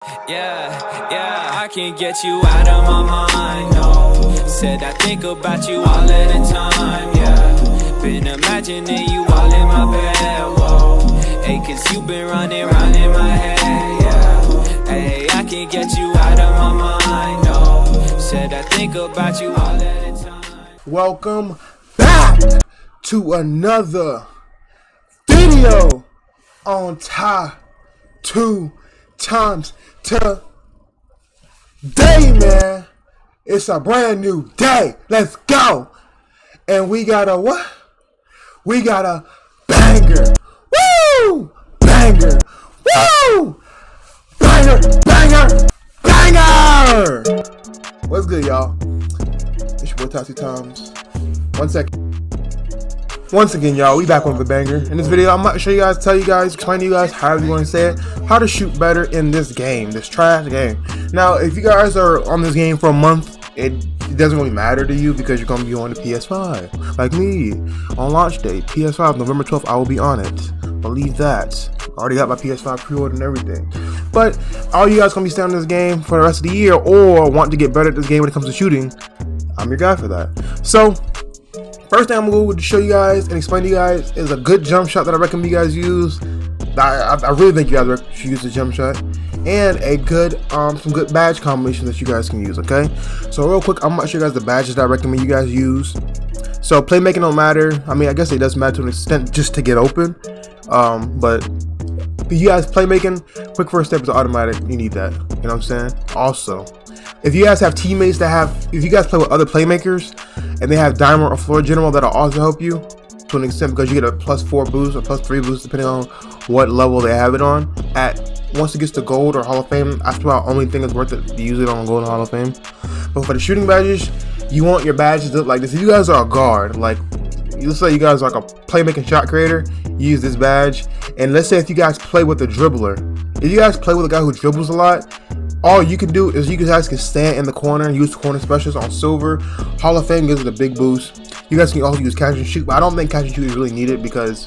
Yeah, I can't get you out of my mind, no. Said I think about you all of the time, yeah. Been imagining you all in my bed, whoa. Hey, cause you been running round in my head, yeah. Hey, I can't get you out of my mind, no. Said I think about you all of the time. Welcome back to another video on tie 2 times today, man. It's a brand new day. Let's go. And we got a what? We got a banger. Woo! Banger. Woo! Banger, banger, banger. What's good, y'all? It's your boy Ty 2 times. 1 second. Once again, y'all, we back with a banger. In this video, I'm about to show you guys, explain to you guys, however you want to say it, how to shoot better in this game, this trash game. Now, if you guys are on this game for a month, it doesn't really matter to you because you're going to be on the PS5. Like me, on launch day, PS5, November 12th, I will be on it. Believe that. I already got my PS5 pre-order and everything. But all you guys going to be staying on this game for the rest of the year or want to get better at this game when it comes to shooting, I'm your guy for that. So, first thing I'm going to show you guys and explain to you guys is a good jump shot that I recommend you guys use. I really think you guys should use the jump shot, and a good some good badge combinations that you guys can use. Okay, so real quick, I'm going to show you guys the badges that I recommend you guys use. So playmaking don't matter. I mean, I guess it does matter to an extent just to get open. But if you guys playmaking, quick first step is automatic. You need that. You know what I'm saying? Also, if you guys have teammates that have, if you guys play with other playmakers and they have diamond or floor general, that'll also help you to an extent because you get a +4 boost or +3 boost depending on what level they have it on. Once it gets to gold or Hall of Fame, I swear the only thing that's worth it to use it on gold and Hall of Fame. But for the shooting badges, you want your badges to look like this. If you guys are a guard, like let's say you guys are like a playmaking shot creator, use this badge. And let's say if you guys play with a dribbler, if you guys play with a guy who dribbles a lot, all you can do is you guys can stand in the corner and use corner specials on silver. Hall of Fame gives it a big boost. You guys can also use catch and shoot, but I don't think catch and shoot is really needed because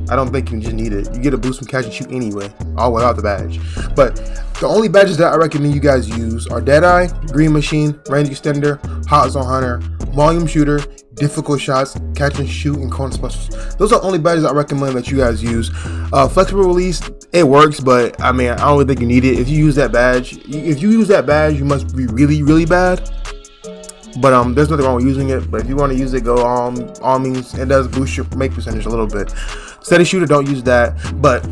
I don't think you just need it. You get a boost from catch and shoot anyway, all without the badge. But the only badges that I recommend you guys use are Deadeye, Green Machine, Range Extender, Hot Zone Hunter, Volume Shooter, Difficult Shots, Catch and Shoot, and Corner Specials. Those are the only badges I recommend that you guys use. Flexible Release, it works, but I mean, I don't really think you need it. If you use that badge, you must be really, really bad. But there's nothing wrong with using it. But if you want to use it, go all means. It does boost your make percentage a little bit. Steady Shooter, don't use that. But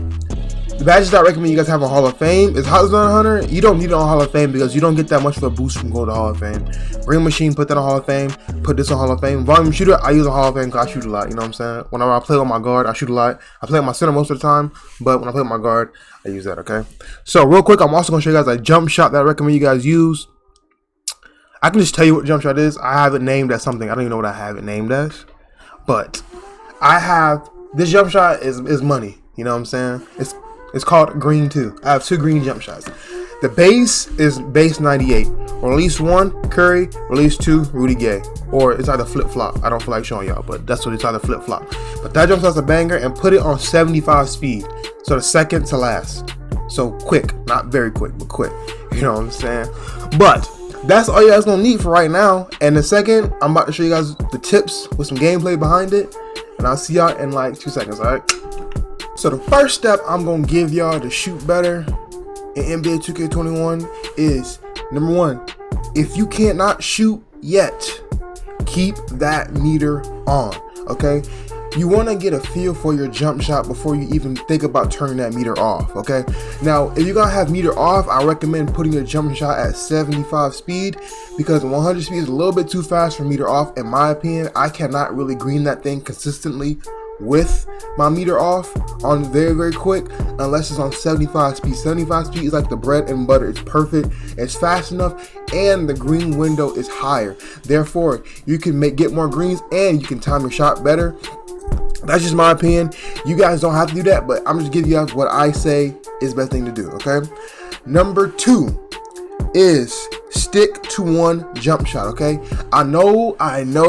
the badges that I recommend you guys have on Hall of Fame is Hot Zone Hunter. You don't need it on Hall of Fame because you don't get that much of a boost from gold to Hall of Fame. Green Machine, put that on Hall of Fame. Put this on Hall of Fame. Volume Shooter, I use on Hall of Fame because I shoot a lot. You know what I'm saying? Whenever I play with my guard, I shoot a lot. I play with my center most of the time, but when I play with my guard, I use that. Okay. So real quick, I'm also gonna show you guys a jump shot that I recommend you guys use. I can just tell you what jump shot is. I have it named as something. I don't even know what I have it named as, but I have this jump shot is money. You know what I'm saying? It's called Green 2. I have 2 green jump shots. The base is base 98. Release 1, Curry. Release 2, Rudy Gay. Or it's either flip-flop. I don't feel like showing y'all, but that's what it's either flip-flop. But that jump shot's a banger, and put it on 75 speed. So the second to last. So quick. Not very quick, but quick. You know what I'm saying? But that's all you guys gonna need for right now. And in a second, I'm about to show you guys the tips with some gameplay behind it. And I'll see y'all in like 2 seconds, alright? So the first step I'm going to give y'all to shoot better in NBA 2K21 is, number 1, if you cannot shoot yet, keep that meter on, okay? You want to get a feel for your jump shot before you even think about turning that meter off, okay? Now, if you're going to have meter off, I recommend putting your jump shot at 75 speed because 100 speed is a little bit too fast for meter off. In my opinion, I cannot really green that thing consistently with my meter off on very, very quick unless it's on 75 speed. 75 speed is like the bread and butter. It's perfect, it's fast enough, and the green window is higher. Therefore, you can get more greens and you can time your shot better. That's just my opinion. You guys don't have to do that, but I'm just giving you guys what I say is the best thing to do, okay? Number 2 is stick to one jump shot, okay? I know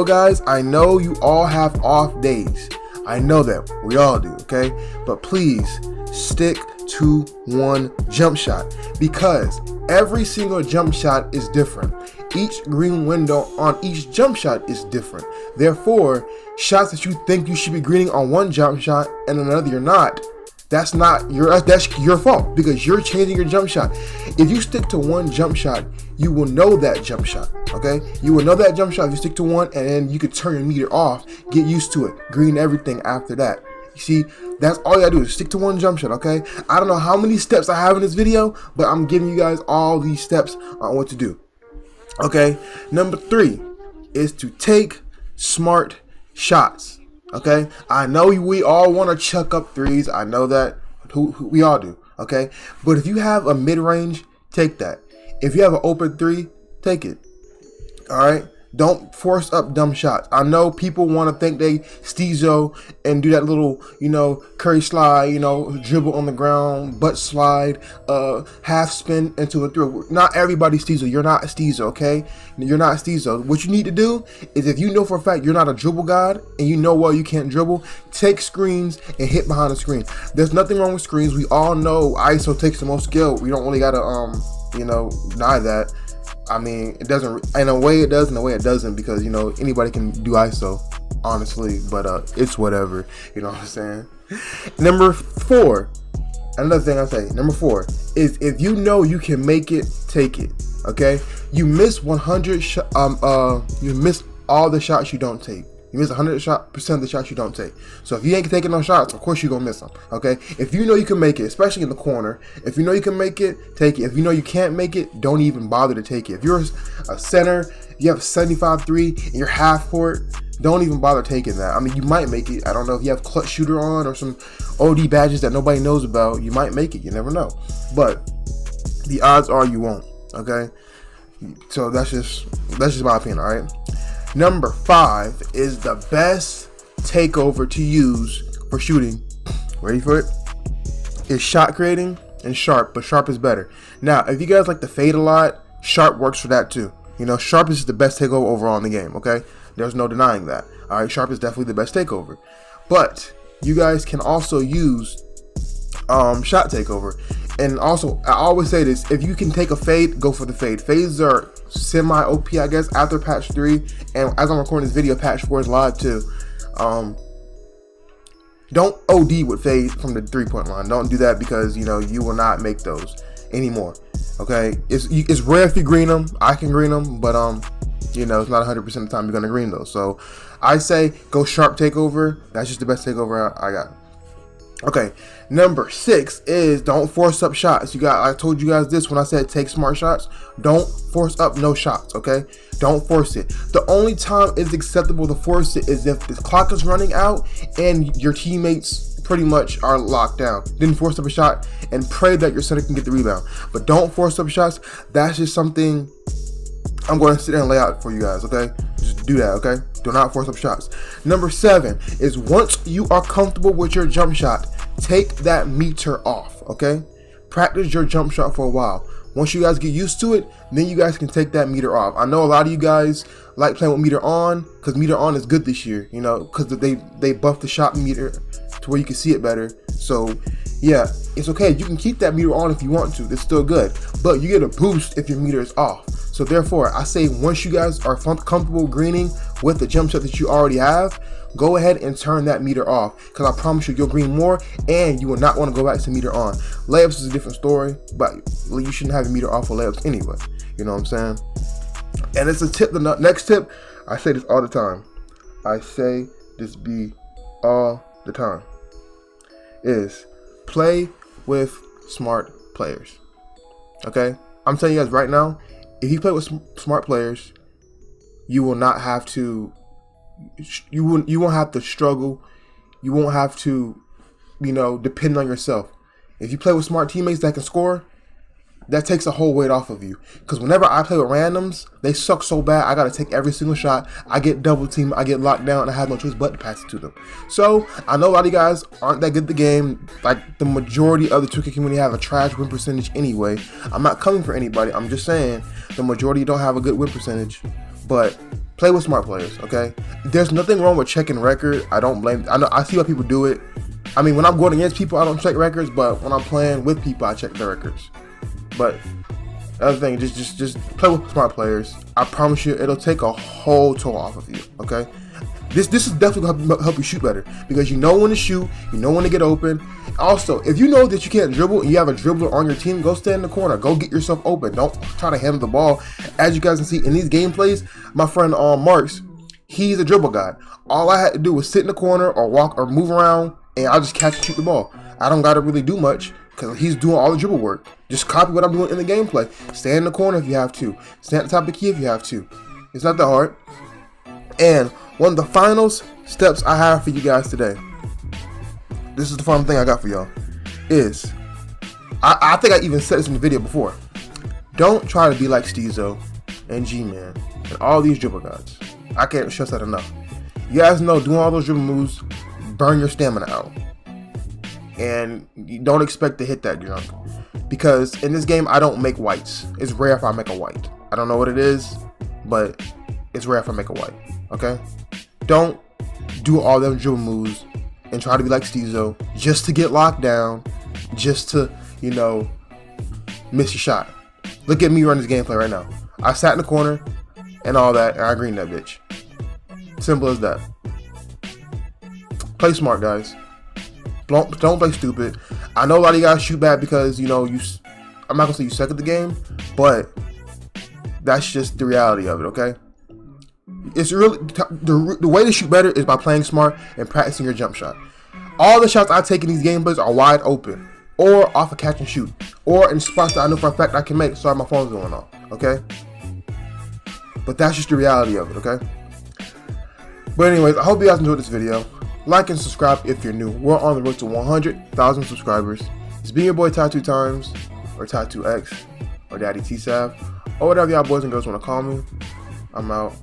guys, I know you all have off days. I know that, we all do, okay? But please stick to 1 jump shot, because every single jump shot is different. Each green window on each jump shot is different. Therefore, shots that you think you should be greening on one jump shot and another you're not, that's your fault, because you're changing your jump shot. If you stick to one jump shot, you will know that jump shot, okay? You will know that jump shot if you stick to one, and then you could turn your meter off, get used to it, green everything after that. You see, that's all you gotta do is stick to one jump shot, okay? I don't know how many steps I have in this video, but I'm giving you guys all these steps on what to do, okay? Number 3 is to take smart shots. Okay, I know we all want to chuck up threes. I know that we all do. Okay, but if you have a mid-range, take that. If you have an open 3, take it. All right, don't force up dumb shots. I know people want to think they steezo and do that little, curry slide, dribble on the ground, butt slide, half spin into a 3. Not everybody steezo. You're not a steezo, okay? You're not steezo. What you need to do is, if you know for a fact you're not a dribble god and you know well you can't dribble, take screens and hit behind the screen. There's nothing wrong with screens. We all know ISO takes the most skill. We don't really gotta deny that. I mean, it doesn't, in a way it does, in a way it doesn't, because anybody can do ISO, honestly, but it's whatever, you know what I'm saying. Number 4, another thing I say, number 4 is, if you know you can make it, take it. Okay, you miss 100 you miss all the shots you don't take. You miss 100% of the shots you don't take. So if you ain't taking no shots, of course you're going to miss them, okay? If you know you can make it, especially in the corner, if you know you can make it, take it. If you know you can't make it, don't even bother to take it. If you're a center, you have a 75-3 and you're half court, don't even bother taking that. I mean, you might make it. I don't know if you have clutch shooter on or some OD badges that nobody knows about. You might make it. You never know. But the odds are you won't, okay? So that's just my opinion, all right? Number 5 is the best takeover to use for shooting. Ready for it? Is shot creating and sharp, but sharp is better. Now, if you guys like to fade a lot, sharp works for that too. Sharp is the best takeover overall in the game, okay? There's no denying that. All right, sharp is definitely the best takeover. But you guys can also use shot takeover. And also, I always say this, if you can take a fade, go for the fade. Fades are semi-OP, I guess, after patch 3. And as I'm recording this video, patch 4 is live too. Don't OD with fades from the 3-point line. Don't do that, because, you will not make those anymore. Okay? It's rare if you green them. I can green them, but, it's not 100% of the time you're going to green those. So I say go sharp takeover. That's just the best takeover I got. Okay, number 6 is don't force up shots. I told you guys this when I said take smart shots. Don't force up no shots, okay? Don't force it. The only time it's acceptable to force it is if the clock is running out and your teammates pretty much are locked down. Then force up a shot and pray that your center can get the rebound. But don't force up shots. That's just something I'm going to sit there and lay out for you guys, okay? Just do that, okay? Do not force up shots. Number 7 is, once you are comfortable with your jump shot, take that meter off, okay? Practice your jump shot for a while. Once you guys get used to it, then you guys can take that meter off. I know a lot of you guys like playing with meter on, because meter on is good this year, because they buffed the shot meter to where you can see it better. So yeah, it's okay. You can keep that meter on if you want to. It's still good, but you get a boost if your meter is off. So therefore, I say, once you guys are comfortable greening with the jump shot that you already have, go ahead and turn that meter off, because I promise you'll green more and you will not want to go back to meter on. Layups is a different story, but you shouldn't have a meter off for layups anyway. You know what I'm saying? And it's a tip. The next tip, I say this all the time. I say this all the time, is play with smart players. Okay? I'm telling you guys right now, if you play with smart players, you will not have to, you won't have to struggle. You won't have to, depend on yourself. If you play with smart teammates that can score, that takes a whole weight off of you. Because whenever I play with randoms, they suck so bad, I got to take every single shot. I get double teamed, I get locked down, and I have no choice but to pass it to them. So, I know a lot of you guys aren't that good at the game. Like, the majority of the 2K community have a trash win percentage anyway. I'm not coming for anybody. I'm just saying, the majority don't have a good win percentage. But play with smart players, okay? There's nothing wrong with checking record. I don't blame. I see why people do it. I mean, when I'm going against people, I don't check records, but when I'm playing with people, I check their records. But the other thing, just play with smart players. I promise you, it'll take a whole toll off of you. Okay, this is definitely gonna help you shoot better, because you know when to shoot, you know when to get open. Also, if you know that you can't dribble and you have a dribbler on your team, go stand in the corner, go get yourself open. Don't try to handle the ball. As you guys can see in these gameplays, my friend Marks, he's a dribble guy. All I had to do was sit in the corner or walk or move around, and I'll just catch and shoot the ball. I don't got to really do much because he's doing all the dribble work. Just copy what I'm doing in the gameplay. Stand in the corner if you have to. Stand at the top of the key if you have to. It's not that hard. And one of the final steps I have for you guys today, this is the final thing I got for y'all, is, I think I even said this in the video before, don't try to be like Stezo and G-Man and all these dribble guys. I can't stress that enough. You guys know doing all those dribble moves burn your stamina out. And you don't expect to hit that junk. Because in this game, I don't make whites. It's rare if I make a white. I don't know what it is, but it's rare if I make a white. Okay? Don't do all them dribble moves and try to be like Stezo just to get locked down, just to, you know, miss your shot. Look at me run this gameplay right now. I sat in the corner and all that, and I greened that bitch. Simple as that. Play smart, guys. Don't play stupid. I know a lot of you guys shoot bad because, you know, I'm not gonna say you suck at the game, but that's just the reality of it, okay? It's really the way to shoot better is by playing smart and practicing your jump shot. All the shots I take in these gameplays are wide open, or off a catch and shoot, or in spots that I know for a fact I can make. Sorry, my phone's going off, okay? But that's just the reality of it, okay? But anyways, I hope you guys enjoyed this video. Like and subscribe if you're new. We're on the road to 100,000 subscribers. It's been your boy Tattoo Times, or Tattoo X, or Daddy T-Sav, or whatever y'all boys and girls want to call me. I'm out.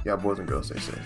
Y'all boys and girls stay safe.